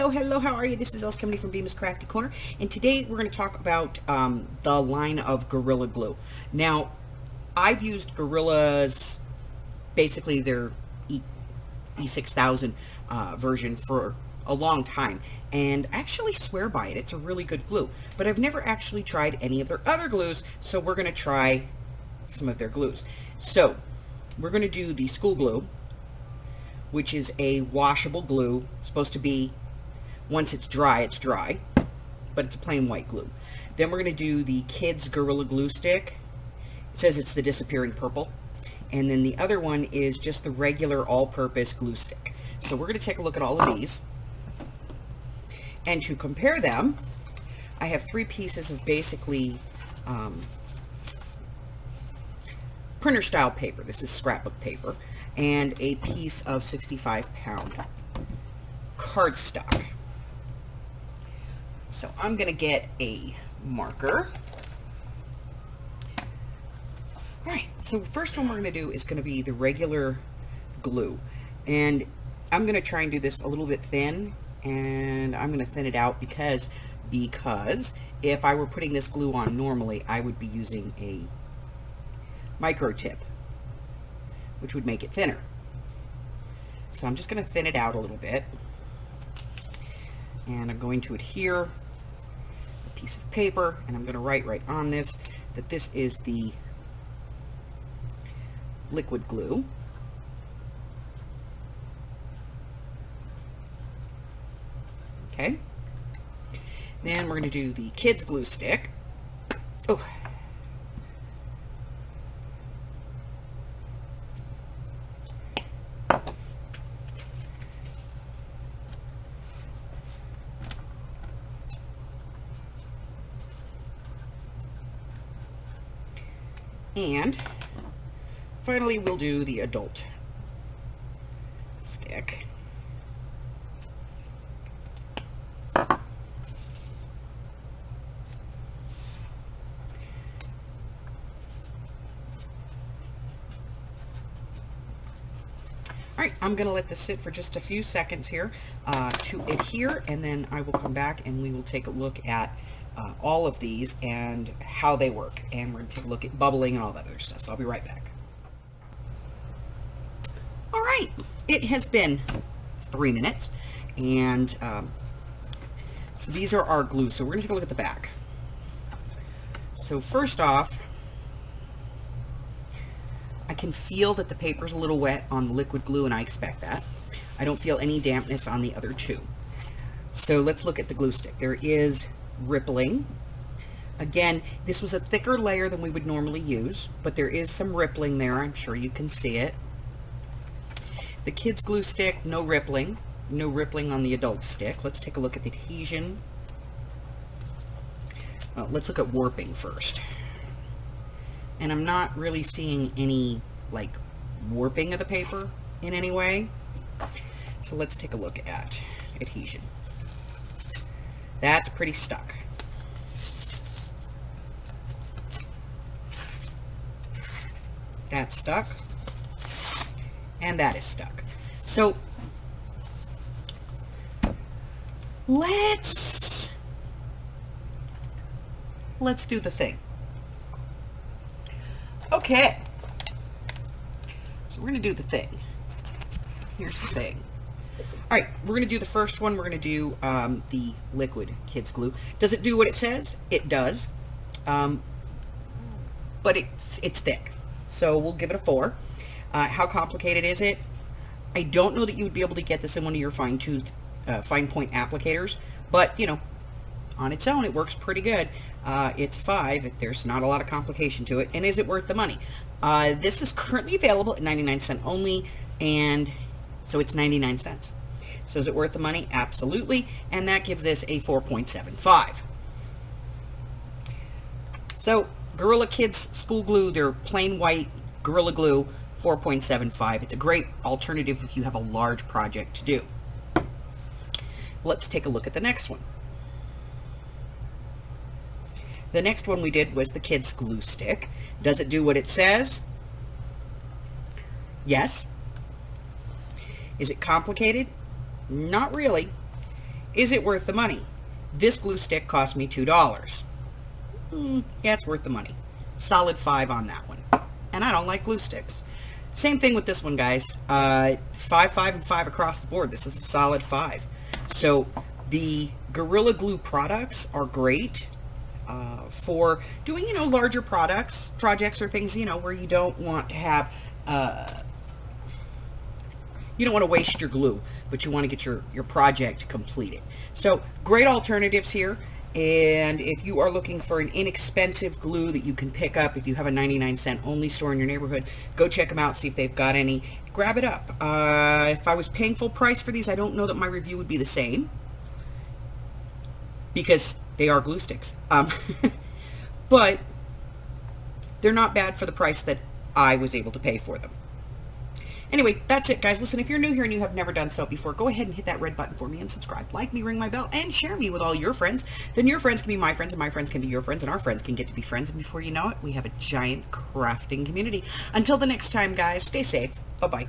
Hello, how are you? This is Els Company from Bemis Crafty Corner, and today we're going to talk about the line of Gorilla Glue. Now, I've used Gorilla's, basically their E6000 version for a long time, and I actually swear by it. It's a really good glue, but I've never actually tried any of their other glues, so we're going to try some of their glues. So, we're going to do the school glue, which is a washable glue. Supposed to be, once it's dry, but it's a plain white glue. Then we're going to do the Kids Gorilla Glue Stick. It says it's the disappearing purple. And then the other one is just the regular all-purpose glue stick. So we're going to take a look at all of these. And to compare them, I have 3 pieces of basically printer style paper. This is scrapbook paper. And a piece of 65-pound cardstock. So I'm going to get a marker. Alright, so first one we're going to do is going to be the regular glue. And I'm going to try and do this a little bit thin, and I'm going to thin it out because if I were putting this glue on normally, I would be using a micro tip, which would make it thinner. So I'm just going to thin it out a little bit, and I'm going to adhere a piece of paper, and I'm going to write right on this that this is the liquid glue. Okay. Then we're going to do the kids glue stick. Oh. And finally, we'll do the adult stick. Alright, I'm going to let this sit for just a few seconds here to adhere, and then I will come back and we will take a look at all of these and how they work. And we're going to take a look at bubbling and all that other stuff. So I'll be right back. Alright, it has been 3 minutes, and so these are our glues. So we're going to take a look at the back. So first off, I can feel that the paper's a little wet on the liquid glue, and I expect that. I don't feel any dampness on the other 2. So let's look at the glue stick. There is rippling. Again, this was a thicker layer than we would normally use, but there is some rippling there. I'm sure you can see it. The kids glue stick, no rippling. No rippling on the adult stick. Let's take a look at the adhesion. Let's look at warping first. And I'm not really seeing any like warping of the paper in any way. So let's take a look at adhesion. That's pretty stuck. That's stuck. And that is stuck. So let's do the thing. Okay. So we're going to do the thing. Here's the thing. Alright, we're going to do the first one. We're going to do the liquid kids glue. Does it do what it says? It does. But it's thick. So we'll give it a 4. How complicated is it? I don't know that you would be able to get this in one of your fine point applicators, but you know, on its own it works pretty good. It's 5. There's not a lot of complication to it. And is it worth the money? This is currently available at 99 cents only, and so it's 99 cents. So is it worth the money? Absolutely. And that gives this a 4.75. So Gorilla Kids School Glue, they're plain white Gorilla Glue, 4.75. It's a great alternative if you have a large project to do. Let's take a look at the next one. The next one we did was the kids glue stick. Does it do what it says? Yes. Is it complicated? Not really. Is it worth the money? This glue stick cost me $2. Yeah, it's worth the money. Solid 5 on that one. And I don't like glue sticks. Same thing with this one, guys. 5, 5, and 5 across the board. This is a solid 5. So the Gorilla Glue products are great for doing, larger projects or things, where you don't want to have, you don't want to waste your glue, but you want to get your project completed. So great alternatives here. And if you are looking for an inexpensive glue that you can pick up, if you have a 99-cent only store in your neighborhood, go check them out, see if they've got any. Grab it up. If I was paying full price for these, I don't know that my review would be the same, because they are glue sticks. But they're not bad for the price that I was able to pay for them. Anyway, that's it, guys. Listen, if you're new here and you have never done so before, go ahead and hit that red button for me and subscribe. Like me, ring my bell, and share me with all your friends. Then your friends can be my friends, and my friends can be your friends, and our friends can get to be friends. And before you know it, we have a giant crafting community. Until the next time, guys, stay safe. Bye-bye.